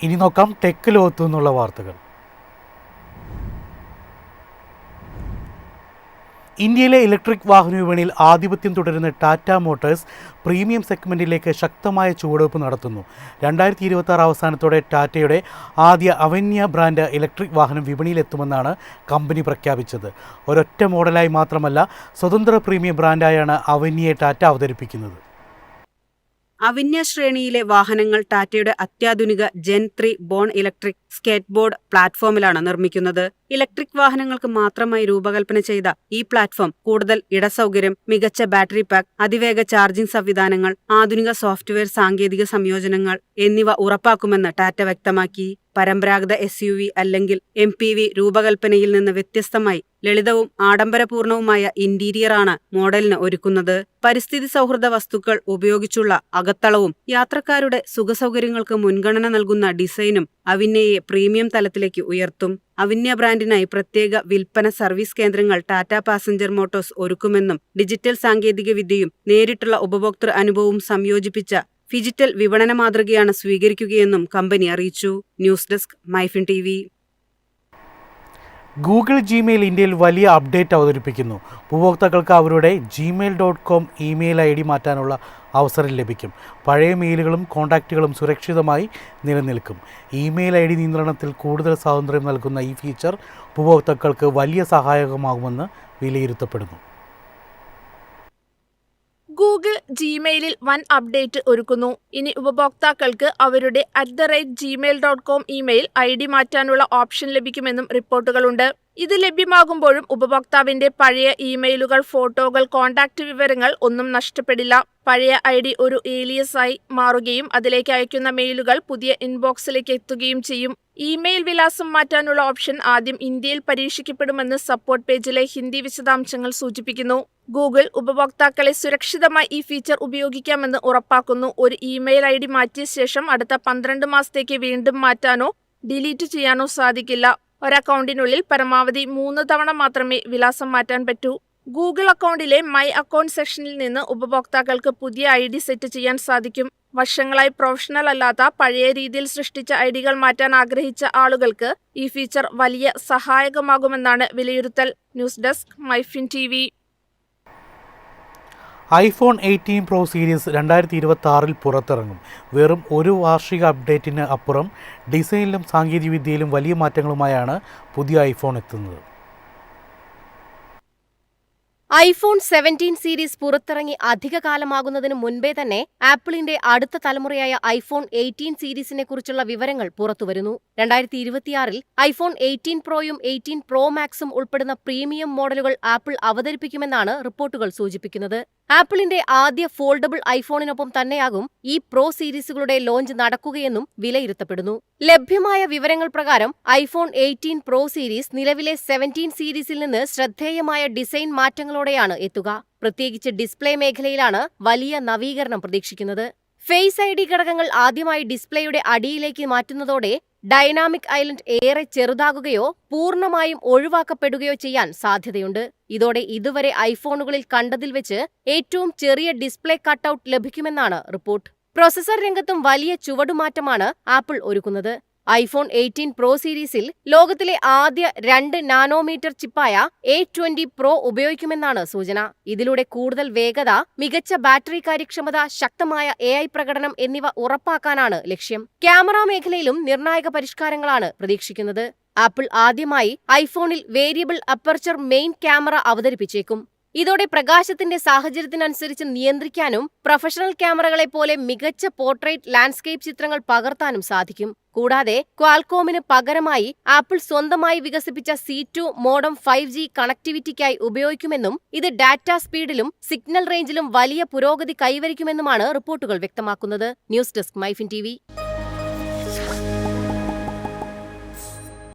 ഇനി നോക്കാം ടെക് ലോകത്തു നിന്നുള്ള വാർത്തകൾ. ഇന്ത്യയിലെ ഇലക്ട്രിക് വാഹന വിപണിയിൽ ആധിപത്യം തുടരുന്ന ടാറ്റ മോട്ടോഴ്സ് പ്രീമിയം സെഗ്മെൻറ്റിലേക്ക് ശക്തമായ ചുവടുവയ്പ് നടത്തുന്നു. 2026 അവസാനത്തോടെ ടാറ്റയുടെ ആദ്യ അവന്യ ബ്രാൻഡ് ഇലക്ട്രിക് വാഹനം വിപണിയിലെത്തുമെന്നാണ് കമ്പനി പ്രഖ്യാപിച്ചത്. ഒരൊറ്റ മോഡലായി മാത്രമല്ല, സ്വതന്ത്ര പ്രീമിയം ബ്രാൻഡായാണ് അവന്യയെ ടാറ്റ അവതരിപ്പിക്കുന്നത്. അവന്യ ശ്രേണിയിലെ വാഹനങ്ങൾ ടാറ്റയുടെ അത്യാധുനിക ജെൻ 3 ബോൺ ഇലക്ട്രിക് സ്കേറ്റ്ബോർഡ് പ്ലാറ്റ്ഫോമിലാണ് നിർമ്മിക്കുന്നത്. ഇലക്ട്രിക് വാഹനങ്ങൾക്ക് മാത്രമായി രൂപകൽപ്പന ചെയ്ത ഈ പ്ലാറ്റ്ഫോം കൂടുതൽ ഇടസൗകര്യം, മികച്ച ബാറ്ററി പാക്ക്, അതിവേഗ ചാർജിംഗ് സംവിധാനങ്ങൾ, ആധുനിക സോഫ്റ്റ്വെയർ സാങ്കേതിക സംയോജനങ്ങൾ എന്നിവ ഉറപ്പാക്കുമെന്ന് ടാറ്റ വ്യക്തമാക്കി. പരമ്പരാഗത SUV അല്ലെങ്കിൽ MPV രൂപകൽപ്പനയിൽ നിന്ന് വ്യത്യസ്തമായി ലളിതവും ആഡംബരപൂർണവുമായ ഇന്റീരിയറാണ് മോഡലിന് ഒരുക്കുന്നത്. പരിസ്ഥിതി സൗഹൃദ വസ്തുക്കൾ ഉപയോഗിച്ചുള്ള അകത്തളവും യാത്രക്കാരുടെ സുഖസൗകര്യങ്ങൾക്ക് മുൻഗണന നൽകുന്ന ഡിസൈനും അവന്യയെ പ്രീമിയം തലത്തിലേക്ക് ഉയർത്തും. അവന്യ ബ്രാൻഡിനായി പ്രത്യേക വിൽപ്പന സർവീസ് കേന്ദ്രങ്ങൾ ടാറ്റ പാസഞ്ചർ മോട്ടോഴ്സ് ഒരുക്കുമെന്നും ഡിജിറ്റൽ സാങ്കേതികവിദ്യയും നേരിട്ടുള്ള ഉപഭോക്തൃ അനുഭവവും സംയോജിപ്പിച്ച ഫിജിറ്റൽ വിപണന മാതൃകയാണ് സ്വീകരിക്കുകയെന്നും കമ്പനി അറിയിച്ചു. News desk MyFin TV. Google Gmail ഇന്ത്യയിൽ വലിയ അപ്ഡേറ്റ് അവതരിപ്പിക്കുന്നു. ഉപഭോക്താക്കൾക്ക് അവരുടെ gmail.com ഇമെയിൽ ID മാറ്റാനുള്ള അവസരം ലഭിക്കും. പഴയ മെയിലുകളും കോൺടാക്റ്റുകളും സുരക്ഷിതമായി നിലനിൽക്കും. ഇമെയിൽ ID നിയന്ത്രണത്തിൽ കൂടുതൽ സ്വാതന്ത്ര്യം നൽകുന്ന ഈ ഫീച്ചർ ഉപഭോക്താക്കൾക്ക് വലിയ സഹായകമാകുമെന്ന് വിലയിരുത്തപ്പെടുന്നു. ഗൂഗിൾ ജിമെയിലിൽ വൻ അപ്ഡേറ്റ് ഒരുക്കുന്നു. ഇനി ഉപഭോക്താക്കൾക്ക് അവരുടെ @gmail.com ഇമെയിൽ ID മാറ്റാനുള്ള ഓപ്ഷൻ ലഭിക്കുമെന്നും റിപ്പോർട്ടുകളുണ്ട്. ഇത് ലഭ്യമാകുമ്പോഴും ഉപഭോക്താവിന്റെ പഴയ ഇമെയിലുകൾ, ഫോട്ടോകൾ, കോൺടാക്റ്റ് വിവരങ്ങൾ ഒന്നും നഷ്ടപ്പെടില്ല. പഴയ ID ഒരു ഏലിയസായി മാറുകയും അതിലേക്ക് അയക്കുന്ന മെയിലുകൾ പുതിയ ഇൻബോക്സിലേക്ക് എത്തുകയും ചെയ്യും. ഇമെയിൽ വിലാസം മാറ്റാനുള്ള ഓപ്ഷൻ ആദ്യം ഇന്ത്യയിൽ പരീക്ഷിക്കപ്പെടുമെന്ന് സപ്പോർട്ട് പേജിലെ ഹിന്ദി വിശദാംശങ്ങൾ സൂചിപ്പിക്കുന്നു. ഗൂഗിൾ ഉപഭോക്താക്കളെ സുരക്ഷിതമായി ഈ ഫീച്ചർ ഉപയോഗിക്കാമെന്ന് ഉറപ്പാക്കുന്നു. ഒരു ഇമെയിൽ ID മാറ്റിയ ശേഷം അടുത്ത 12 മാസത്തേക്ക് വീണ്ടും മാറ്റാനോ ഡിലീറ്റ് ചെയ്യാനോ സാധിക്കില്ല. ഒരക്കൗണ്ടിനുള്ളിൽ പരമാവധി 3 തവണ മാത്രമേ വിലാസം മാറ്റാൻ പറ്റൂ. ഗൂഗിൾ അക്കൗണ്ടിലെ മൈ അക്കൗണ്ട് സെക്ഷനിൽ നിന്ന് ഉപഭോക്താക്കൾക്ക് പുതിയ ID സെറ്റ് ചെയ്യാൻ സാധിക്കും. വർഷങ്ങളായി പ്രൊഫഷണൽ അല്ലാത്ത പഴയ രീതിയിൽ സൃഷ്ടിച്ച IDകൾ മാറ്റാൻ ആഗ്രഹിച്ച ആളുകൾക്ക് ഈ ഫീച്ചർ വലിയ സഹായകമാകുമെന്നാണ് വിലയിരുത്തൽ. News desk MyFin TV. iPhone 18 Pro series 2026 പുറത്തിറങ്ങും. വെറും ഒരു വാർഷിക അപ്ഡേറ്റിന് അപ്പുറം ഡിസൈനിലും സാങ്കേതികവിദ്യയിലും വലിയ മാറ്റങ്ങളുമായാണ് പുതിയ ഐഫോൺ എത്തുന്നത്. iPhone 17 സീരീസ് പുറത്തിറങ്ങി അധികകാലമാകുന്നതിന് മുൻപേ തന്നെ ആപ്പിളിന്റെ അടുത്ത തലമുറയായ iPhone 18 സീരീസിനെ കുറിച്ചുള്ള വിവരങ്ങൾ പുറത്തുവരുന്നു. 2026 iPhone 18 Proയും 18 Pro Maxും ഉൾപ്പെടുന്ന പ്രീമിയം മോഡലുകൾ ആപ്പിൾ അവതരിപ്പിക്കുമെന്നാണ് റിപ്പോർട്ടുകൾ സൂചിപ്പിക്കുന്നത്. ആപ്പിളിന്റെ ആദ്യ ഫോൾഡബിൾ ഐഫോണിനൊപ്പം തന്നെയാകും ഈ പ്രോ സീരീസുകളുടെ ലോഞ്ച് നടക്കുകയെന്നും വിലയിരുത്തപ്പെടുന്നു. ലഭ്യമായ വിവരങ്ങൾ പ്രകാരം iPhone 18 Pro സീരീസ് നിലവിലെ 17 സീരീസിൽ നിന്ന് ശ്രദ്ധേയമായ ഡിസൈൻ മാറ്റങ്ങളോടെയാണ് എത്തുക. പ്രത്യേകിച്ച് ഡിസ്പ്ലേ മേഖലയിലാണ് വലിയ നവീകരണം പ്രതീക്ഷിക്കുന്നത്. ഫേസ് ID ഘടകങ്ങൾ ആദ്യമായി ഡിസ്പ്ലേയുടെ അടിയിലേക്ക് മാറ്റുന്നതോടെ ഡൈനാമിക് ഐലൻഡ് ഏറെ ചെറുതാകുകയോ പൂർണ്ണമായും ഒഴിവാക്കപ്പെടുകയോ ചെയ്യാൻ സാധ്യതയുണ്ട്. ഇതോടെ ഇതുവരെ ഐഫോണുകളിൽ കണ്ടതിൽ വെച്ച് ഏറ്റവും ചെറിയ ഡിസ്പ്ലേ കട്ടൌട്ട് ലഭിക്കുമെന്നാണ് റിപ്പോർട്ട്. പ്രോസസർ രംഗത്തും വലിയ ചുവടുമാറ്റമാണ് ആപ്പിൾ ഒരുക്കുന്നത്. iPhone 18 Pro സീരീസിൽ ലോകത്തിലെ ആദ്യ 2 നാനോമീറ്റർ ചിപ്പായ A20 Pro ഉപയോഗിക്കുമെന്നാണ് സൂചന. ഇതിലൂടെ കൂടുതൽ വേഗത, മികച്ച ബാറ്ററി കാര്യക്ഷമത, ശക്തമായ AI പ്രകടനം എന്നിവ ഉറപ്പാക്കാനാണ് ലക്ഷ്യം. ക്യാമറ മേഖലയിലും നിർണായക പരിഷ്കാരങ്ങളാണ് പ്രതീക്ഷിക്കുന്നത്. ആപ്പിൾ ആദ്യമായി ഐഫോണിൽ വേരിയബിൾ അപ്പർച്ചർ മെയിൻ ക്യാമറ അവതരിപ്പിച്ചേക്കും. ഇതോടെ പ്രകാശത്തിന്റെ സാഹചര്യത്തിനനുസരിച്ച് നിയന്ത്രിക്കാനും പ്രൊഫഷണൽ ക്യാമറകളെ പോലെ മികച്ച പോർട്രേറ്റ്, ലാൻഡ്സ്കേപ്പ് ചിത്രങ്ങൾ പകർത്താനും സാധിക്കും. കൂടാതെ ക്വാൽകോമിന് പകരമായി ആപ്പിൾ സ്വന്തമായി വികസിപ്പിച്ച C2 മോഡം 5G കണക്ടിവിറ്റിക്കായി ഉപയോഗിക്കുമെന്നും ഇത് ഡാറ്റ സ്പീഡിലും സിഗ്നൽ റേഞ്ചിലും വലിയ പുരോഗതി കൈവരിക്കുമെന്നുമാണ് റിപ്പോർട്ടുകൾ വ്യക്തമാക്കുന്നത്. News desk MyFin TV.